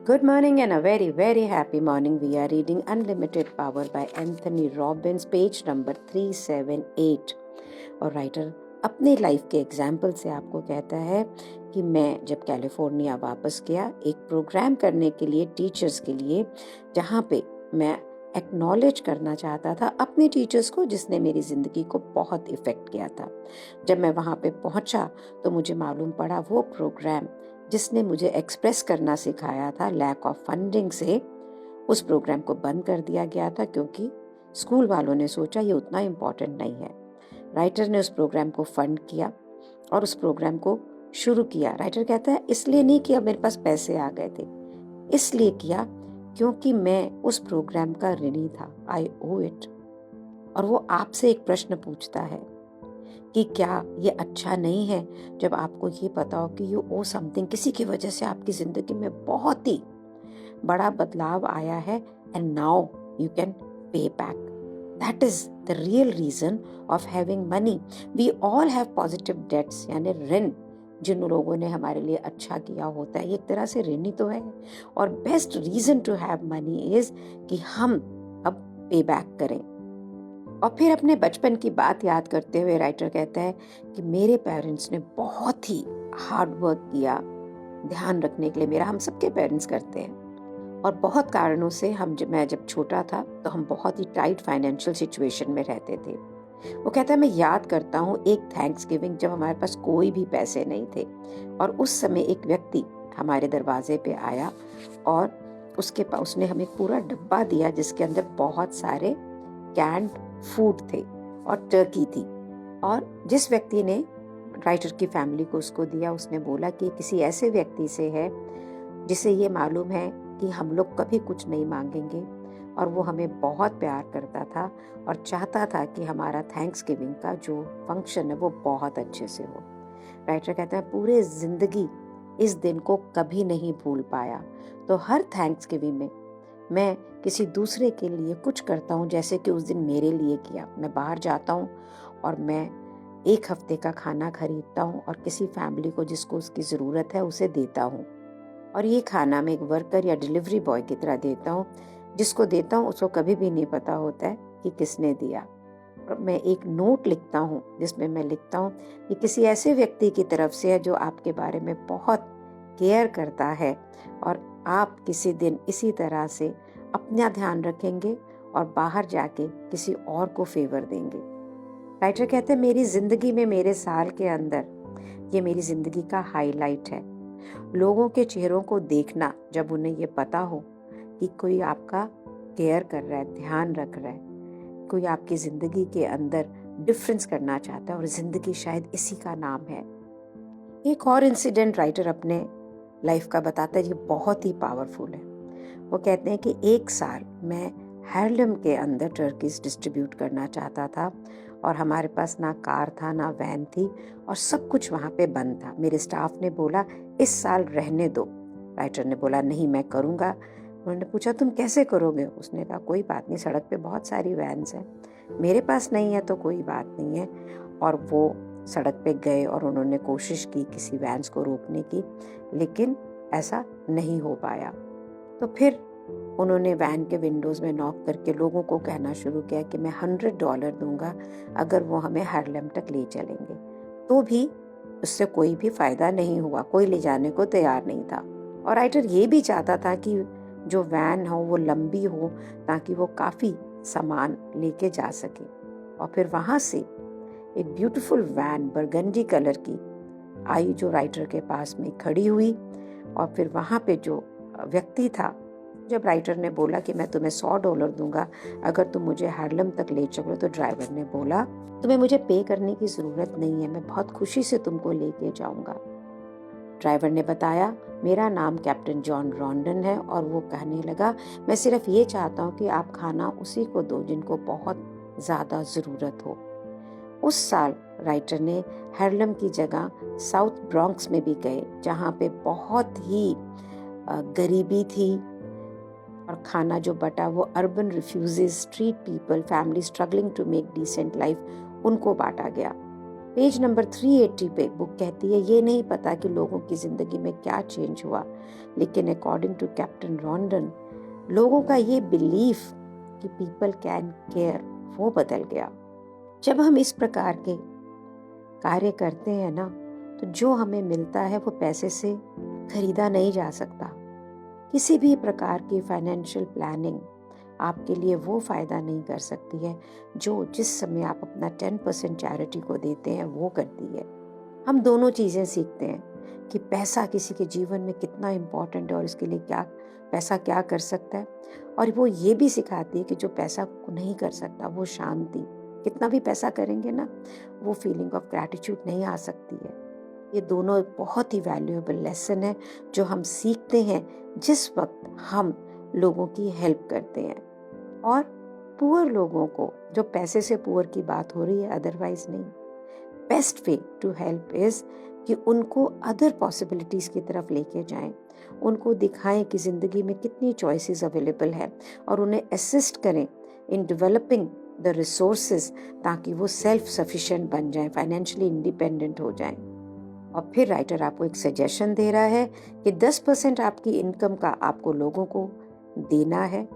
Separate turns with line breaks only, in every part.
Good morning and a very, very happy morning. We are reading Unlimited Power by Anthony Robbins, page number 378। और writer अपनी life के example से आपको कहता है कि मैं जब कैलिफोर्निया वापस गया एक प्रोग्राम करने के लिए टीचर्स के लिए, जहाँ पे मैं एक्नॉलेज करना चाहता था अपने टीचर्स को जिसने मेरी ज़िंदगी को बहुत इफ़ेक्ट किया था। जब मैं वहाँ पे पहुँचा तो मुझे मालूम पड़ा वो प्रोग्राम जिसने मुझे एक्सप्रेस करना सिखाया था, लैक ऑफ फंडिंग से उस प्रोग्राम को बंद कर दिया गया था क्योंकि स्कूल वालों ने सोचा ये उतना इम्पोर्टेंट नहीं है। राइटर ने उस प्रोग्राम को फंड किया और उस प्रोग्राम को शुरू किया। राइटर कहता है इसलिए नहीं किया मेरे पास पैसे आ गए थे, इसलिए किया क्योंकि मैं उस प्रोग्राम का ऋणी था। आई ओ इट। और वो आपसे एक प्रश्न पूछता है कि क्या ये अच्छा नहीं है जब आपको ये पता हो कि यू ओ समथिंग, किसी की वजह से आपकी जिंदगी में बहुत ही बड़ा बदलाव आया है and now you can pay back. That is the real reason of having money. We all have positive debts, यानी ऋण जिन लोगों ने हमारे लिए अच्छा किया होता है, एक तरह से ऋण ही तो है। और best reason to have money is कि हम अब पे बैक करें। और फिर अपने बचपन की बात याद करते हुए राइटर कहता है कि मेरे पेरेंट्स ने बहुत ही हार्ड वर्क किया ध्यान रखने के लिए। मेरा हम सबके पेरेंट्स करते हैं और बहुत कारणों से मैं जब छोटा था तो हम बहुत ही टाइट फाइनेंशियल सिचुएशन में रहते थे। वो कहता है मैं याद करता हूँ एक थैंक्स गिविंग जब हमारे पास कोई भी पैसे नहीं थे और उस समय एक व्यक्ति हमारे दरवाजे पे आया और उसने हमें पूरा डब्बा दिया जिसके अंदर बहुत सारे कैंड फूड थे और टर्की थी। और जिस व्यक्ति ने राइटर की फैमिली को उसको दिया, उसने बोला कि किसी ऐसे व्यक्ति से है जिसे ये मालूम है कि हम लोग कभी कुछ नहीं मांगेंगे और वो हमें बहुत प्यार करता था और चाहता था कि हमारा थैंक्स गिविंग का जो फंक्शन है वो बहुत अच्छे से हो। राइटर कहता है पूरे जिंदगी इस दिन को कभी नहीं भूल पाया। तो हर थैंक्स गिविंग में मैं किसी दूसरे के लिए कुछ करता हूँ, जैसे कि उस दिन मेरे लिए किया। मैं बाहर जाता हूँ और मैं एक हफ्ते का खाना खरीदता हूँ और किसी फैमिली को जिसको उसकी ज़रूरत है उसे देता हूँ। और ये खाना मैं एक वर्कर या डिलीवरी बॉय की तरह देता हूँ, जिसको देता हूँ उसको कभी भी नहीं पता होता है कि किसने दिया। और मैं एक नोट लिखता हूँ जिसमें मैं लिखता हूँ कि किसी ऐसे व्यक्ति की तरफ से है जो आपके बारे में बहुत केयर करता है और आप किसी दिन इसी तरह से अपना ध्यान रखेंगे और बाहर जाके किसी और को फेवर देंगे। राइटर कहते हैं मेरी जिंदगी में मेरे साल के अंदर ये मेरी जिंदगी का हाईलाइट है। लोगों के चेहरों को देखना जब उन्हें ये पता हो कि कोई आपका केयर कर रहा है, ध्यान रख रहा है, कोई आपकी जिंदगी के अंदर डिफरेंस करना चाहता है, और जिंदगी शायद इसी का नाम है। एक और इंसिडेंट राइटर अपने लाइफ का बताता है, ये बहुत ही पावरफुल है। वो कहते हैं कि एक साल मैं हार्लेम के अंदर टर्कीज डिस्ट्रीब्यूट करना चाहता था और हमारे पास ना कार था ना वैन थी और सब कुछ वहाँ पे बंद था। मेरे स्टाफ ने बोला इस साल रहने दो। राइटर ने बोला नहीं मैं करूँगा। उन्होंने पूछा तुम कैसे करोगे? उसने कहा कोई बात नहीं, सड़क पे बहुत सारी वैन्स हैं, मेरे पास नहीं है तो कोई बात नहीं है। और वो सड़क पे गए और उन्होंने कोशिश की किसी वैन्स को रोकने की, लेकिन ऐसा नहीं हो पाया। तो फिर उन्होंने वैन के विंडोज़ में नॉक करके लोगों को कहना शुरू किया कि मैं $100 दूंगा अगर वो हमें हार्लेम तक ले चलेंगे। तो भी उससे कोई भी फ़ायदा नहीं हुआ, कोई ले जाने को तैयार नहीं था। और राइटर ये भी चाहता था कि जो वैन हो वो लंबी हो ताकि वो काफ़ी सामान लेके जा सके। और फिर वहाँ से एक ब्यूटीफुल वैन बरगंडी कलर की आई जो राइटर के पास में खड़ी हुई। और फिर वहाँ पे जो व्यक्ति था, जब राइटर ने बोला कि मैं तुम्हें $100 दूंगा अगर तुम मुझे हार्लेम तक ले चलो, तो ड्राइवर ने बोला तुम्हें मुझे पे करने की ज़रूरत नहीं है, मैं बहुत खुशी से तुमको लेके जाऊंगा। ड्राइवर ने बताया मेरा नाम कैप्टन जॉन रॉन्डन है और वो कहने लगा मैं सिर्फ ये चाहता हूँ कि आप खाना उसी को दो जिनको बहुत ज़्यादा ज़रूरत हो। उस साल राइटर ने हार्लेम की जगह साउथ ब्रॉन्क्स में भी गए जहाँ पे बहुत ही गरीबी थी और खाना जो बटा वो urban refugees, street people, family struggling to make decent life, उनको बांटा गया। पेज नंबर 380 पे बुक कहती है ये नहीं पता कि लोगों की ज़िंदगी में क्या चेंज हुआ, लेकिन अकॉर्डिंग टू कैप्टन रॉन्डन लोगों का ये बिलीफ कि पीपल कैन केयर वो बदल गया। जब हम इस प्रकार के कार्य करते हैं ना, तो जो हमें मिलता है वो पैसे से खरीदा नहीं जा सकता। किसी भी प्रकार की फाइनेंशियल प्लानिंग आपके लिए वो फ़ायदा नहीं कर सकती है जो जिस समय आप अपना 10% चैरिटी को देते हैं वो करती है। हम दोनों चीज़ें सीखते हैं कि पैसा किसी के जीवन में कितना इम्पोर्टेंट है और इसके लिए क्या पैसा क्या कर सकता है, और वो ये भी सिखाती है कि जो पैसा नहीं कर सकता वो शांति, कितना भी पैसा करेंगे ना वो फीलिंग ऑफ ग्रैटिट्यूड नहीं आ सकती है। ये दोनों बहुत ही वैल्यूएबल लेसन है जो हम सीखते हैं जिस वक्त हम लोगों की हेल्प करते हैं। और पुअर लोगों को, जो पैसे से पुअर की बात हो रही है अदरवाइज नहीं, best way to help is कि उनको अदर पॉसिबिलिटीज़ की तरफ लेके जाएं, उनको दिखाएं कि ज़िंदगी में कितनी चॉइसेस अवेलेबल है और उन्हें असिस्ट करें इन डेवलपिंग द रिसोर्सेज ताकि वो सेल्फ सफिशिएंट बन जाएं, फाइनेंशियली इंडिपेंडेंट हो जाएं। और फिर राइटर आपको एक सजेशन दे रहा है कि 10% आपकी इनकम का आपको लोगों को देना है।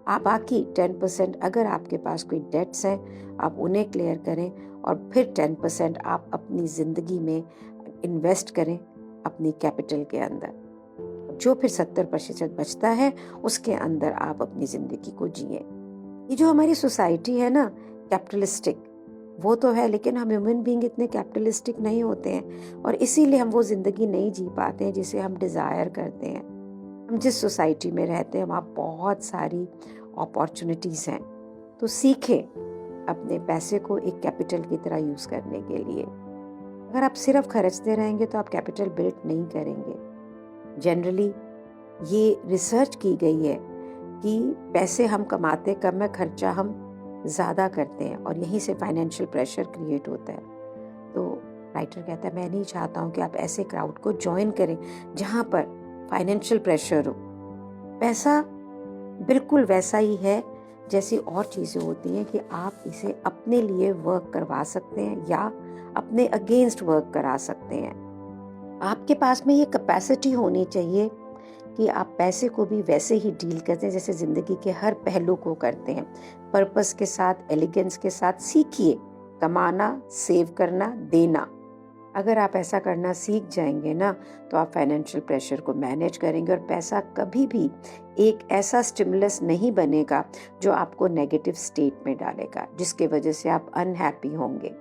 आप बाकी 10% अगर आपके पास कोई डेट्स हैं आप उन्हें क्लियर करें, और फिर 10% आप अपनी ज़िंदगी में इन्वेस्ट करें अपनी कैपिटल के अंदर। जो फिर 70% बचता है उसके अंदर आप अपनी ज़िंदगी को जिए। ये जो हमारी सोसाइटी है ना कैपिटलिस्टिक, वो तो है, लेकिन हम ह्यूमन बीइंग इतने कैपिटलिस्टिक नहीं होते हैं और इसीलिए हम वो ज़िंदगी नहीं जी पाते हैं जिसे हम डिज़ायर करते हैं। हम जिस सोसाइटी में रहते हैं वहाँ बहुत सारी अपॉर्चुनिटीज़ हैं, तो सीखें अपने पैसे को एक कैपिटल की तरह यूज़ करने के लिए। अगर आप सिर्फ खर्चते रहेंगे तो आप कैपिटल बिल्ड नहीं करेंगे। जनरली ये रिसर्च की गई है कि पैसे हम कमाते कम है, खर्चा हम ज़्यादा करते हैं और यहीं से फाइनेंशियल प्रेशर क्रिएट होता है। तो राइटर कहता है मैं नहीं चाहता हूँ कि आप ऐसे क्राउड को ज्वाइन करें जहाँ पर फाइनेंशियल प्रेशर हो। पैसा बिल्कुल वैसा ही है जैसी और चीज़ें होती हैं कि आप इसे अपने लिए वर्क करवा सकते हैं या अपने अगेंस्ट वर्क करा सकते हैं। आपके पास में ये कैपेसिटी होनी चाहिए कि आप पैसे को भी वैसे ही डील करते हैं जैसे ज़िंदगी के हर पहलू को करते हैं, पर्पस के साथ, एलिगेंस के साथ। सीखिए कमाना, सेव करना, देना। अगर आप ऐसा करना सीख जाएंगे ना तो आप फाइनेंशियल प्रेशर को मैनेज करेंगे और पैसा कभी भी एक ऐसा स्टिमुलस नहीं बनेगा जो आपको नेगेटिव स्टेट में डालेगा, जिसके वजह से आप अनहैप्पी होंगे।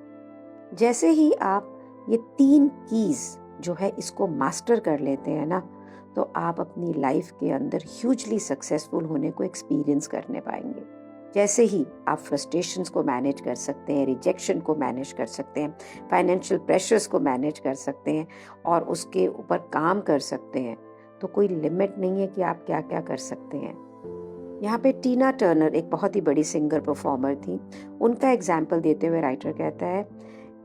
जैसे ही आप ये 3 कीज जो है इसको मास्टर कर लेते हैं ना, तो आप अपनी लाइफ के अंदर ह्यूजली सक्सेसफुल होने को एक्सपीरियंस करने पाएंगे। जैसे ही आप फ्रस्ट्रेशंस को मैनेज कर सकते हैं, रिजेक्शन को मैनेज कर सकते हैं, फाइनेंशियल प्रेशर्स को मैनेज कर सकते हैं और उसके ऊपर काम कर सकते हैं, तो कोई लिमिट नहीं है कि आप क्या क्या कर सकते हैं। यहाँ पे टीना टर्नर एक बहुत ही बड़ी सिंगर परफॉर्मर थी। उनका एग्जाम्पल देते हुए राइटर कहता है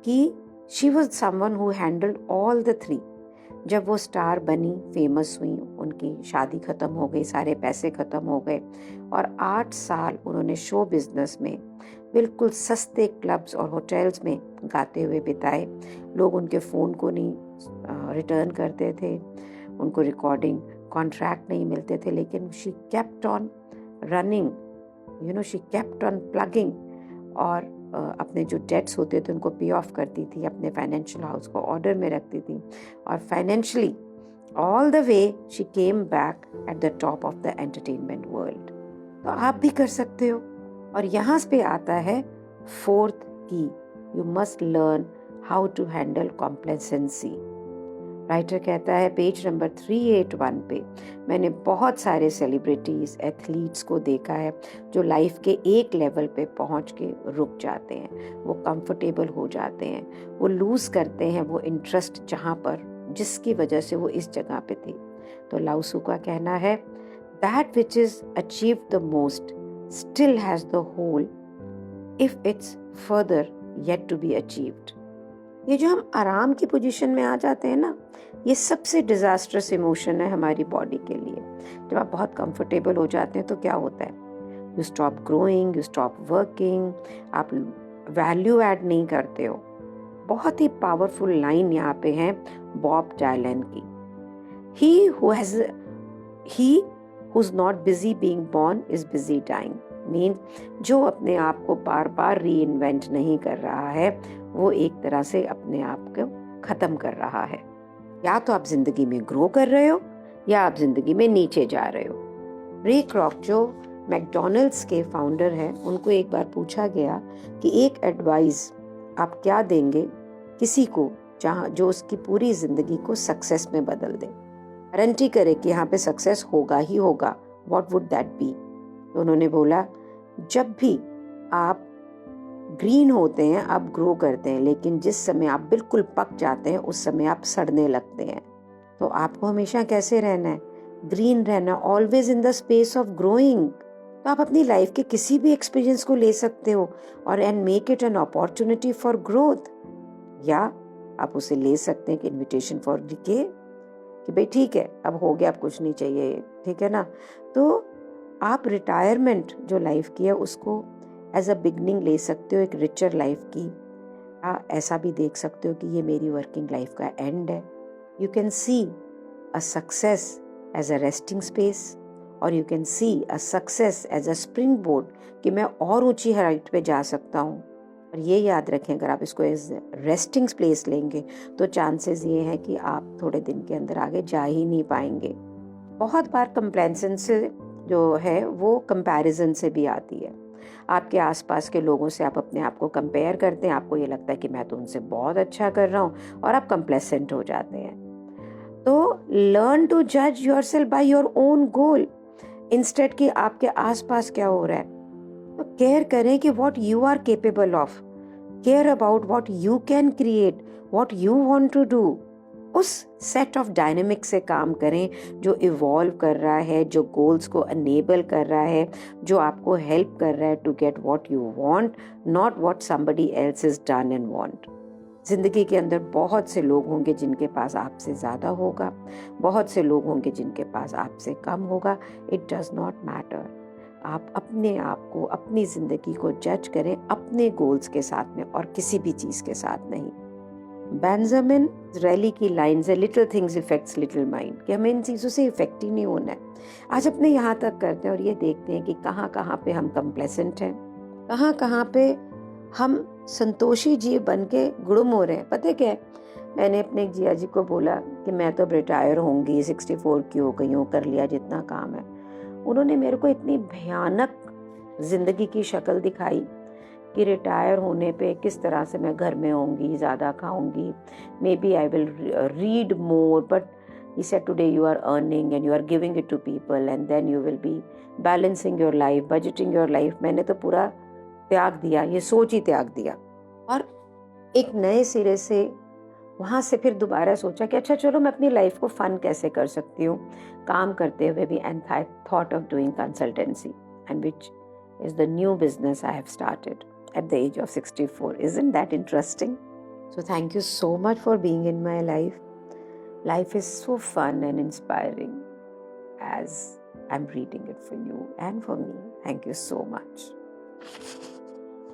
कि she was someone who handled all the 3। जब वो स्टार बनी, फेमस हुई, उनकी शादी खत्म हो गई, सारे पैसे खत्म हो गए और 8 साल उन्होंने शो बिजनेस में बिल्कुल सस्ते क्लब्स और होटल्स में गाते हुए बिताए। लोग उनके फ़ोन को नहीं रिटर्न करते थे, उनको रिकॉर्डिंग कॉन्ट्रैक्ट नहीं मिलते थे, लेकिन she kept on running, she kept on plugging और अपने जो डेट्स होते थे उनको पे ऑफ करती थी, अपने फाइनेंशियल हाउस को ऑर्डर में रखती थी और financially all the way she came back at the top of the entertainment world. तो आप भी कर सकते हो। और यहाँ पे आता है 4th की, you must learn how to handle complacency. Writer कहता है पेज नंबर 381 पे, मैंने बहुत सारे सेलिब्रिटीज़, एथलीट्स को देखा है जो लाइफ के एक लेवल पे पहुंच के रुक जाते हैं, वो कंफर्टेबल हो जाते हैं, वो लूज़ करते हैं वो इंटरेस्ट जहाँ पर, जिसकी वजह से वो इस जगह पे थे। तो लाओत्सु का कहना है that which is achieved the most still has the whole if it's further yet to be achieved. ये जो हम आराम की पोजीशन में आ जाते हैं ना, ये सबसे डिजास्टर्स इमोशन है हमारी बॉडी के लिए। जब आप बहुत कंफर्टेबल हो जाते हैं तो क्या होता है, you stop growing, you stop working, आप वैल्यू ऐड नहीं करते हो। बहुत ही पावरफुल लाइन यहाँ पे है बॉब डायलन की। he who's not busy being born is busy dying। Mean जो अपने आप को बार बार री इन्वेंट नहीं कर रहा है वो एक तरह से अपने आप को खत्म कर रहा है। या तो आप जिंदगी में ग्रो कर रहे हो या आप जिंदगी में नीचे जा रहे हो। रे क्रॉक जो मैकडोनल्ड्स के फाउंडर हैं, उनको एक बार पूछा गया कि एक एडवाइस आप क्या देंगे किसी को जो उसकी पूरी जिंदगी को सक्सेस में बदल दे, गारंटी करे कि यहाँ पे सक्सेस होगा ही होगा, व्हाट वुड दैट बी। तो उन्होंने बोला, जब भी आप ग्रीन होते हैं आप ग्रो करते हैं, लेकिन जिस समय आप बिल्कुल पक जाते हैं उस समय आप सड़ने लगते हैं। तो आपको हमेशा कैसे रहना है? ग्रीन रहना, always in the space of growing. तो आप अपनी लाइफ के किसी भी एक्सपीरियंस को ले सकते हो और and make it an opportunity for growth, या आप उसे ले सकते हैं कि इन्विटेशन फॉर डिके, कि भाई ठीक है अब हो गया, अब कुछ नहीं चाहिए, ठीक है ना। तो आप रिटायरमेंट जो लाइफ की है उसको एज अ बिगनिंग ले सकते हो, एक रिचर लाइफ की। ऐसा भी देख सकते हो कि ये मेरी वर्किंग लाइफ का एंड है। You can see a success as a resting space, और you can see a success as a springboard, कि मैं और ऊंची हाइट पे जा सकता हूँ। और ये याद रखें, अगर आप इसको एज रेस्टिंग प्लेस लेंगे तो चांसेस ये हैं कि आप थोड़े दिन के अंदर आगे जा ही नहीं पाएंगे। बहुत बार कंप्लेंसन से जो है वो कंपैरिजन से भी आती है। आपके आसपास के लोगों से आप अपने आप को कंपेयर करते हैं, आपको ये लगता है कि मैं तो उनसे बहुत अच्छा कर रहा हूँ, और आप कंप्लेसेंट हो जाते हैं। तो लर्न टू जज yourself by your own goal, instead कि आपके आसपास क्या हो रहा है। तो केयर करें कि what you are capable of, care about what you can create, what you want to do. उस सेट ऑफ डायनेमिक से काम करें जो इवॉल्व कर रहा है, जो गोल्स को अनेबल कर रहा है, जो आपको हेल्प कर रहा है to get what you want, not what somebody else is done and want. जिंदगी के अंदर बहुत से लोग होंगे जिनके पास आपसे ज़्यादा होगा, बहुत से लोग होंगे जिनके पास आपसे कम होगा। It does not matter. आप अपने आप को, अपनी ज़िंदगी को जज करें अपने गोल्स के साथ में और किसी भी चीज़ के साथ नहीं। बेंजामिन रैली की लाइन है, little things effects little mind, कि हमें इन चीज़ों से इफेक्ट ही नहीं होना है। आज अपने यहाँ तक करते हैं और ये देखते हैं कि कहाँ कहाँ पे हम कंप्लेसेंट हैं, कहाँ कहाँ पे हम संतोषी जीव बन के गुड़ुम हो रहे हैं। पता है क्या है, मैंने अपने एक जिया जी को बोला कि मैं तो रिटायर होंगी, 64 की हो गई हूँ, कर लिया जितना काम है। उन्होंने मेरे को इतनी भयानक जिंदगी की शक्ल दिखाई कि रिटायर होने पे किस तरह से मैं घर में होंगी, ज़्यादा खाऊंगी, maybe I will read more, but he said today you are earning and you are giving it to people and then you will be balancing your life, budgeting your life। मैंने तो पूरा त्याग दिया, ये सोच ही त्याग दिया, और एक नए सिरे से वहाँ से फिर दोबारा सोचा कि अच्छा चलो मैं अपनी लाइफ को फन कैसे कर सकती हूँ काम करते हुए भी, and thought of doing consultancy, and which is the new business I have started at the age of 64. Isn't that interesting? So thank you so much for being in my life. Life is so fun and inspiring as I'm reading it for you and for me. Thank you so much.